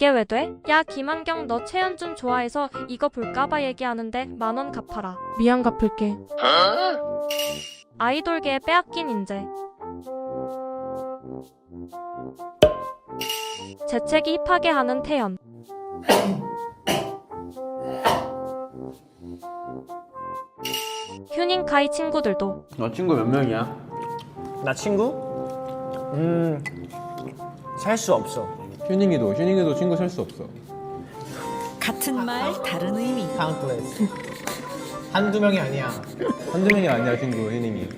이게 왜 돼? 야 김한경 너 최현준 좋아해서 이거 볼까봐 얘기하는데 10,000원 갚아라. 미안 갚을게. 아이돌계에 빼앗긴 인재. 재채기 힙하게 하는 태연. 휴닝카이 친구들도. 너 친구 몇 명이야? 나 친구? 살 수 없어. 휴닝이도 친구 살 수 없어. 같은 말 다른 의미. 카운트레스. 한두 명이 아니야. 한두 명이 아니야 친구 휴닝이.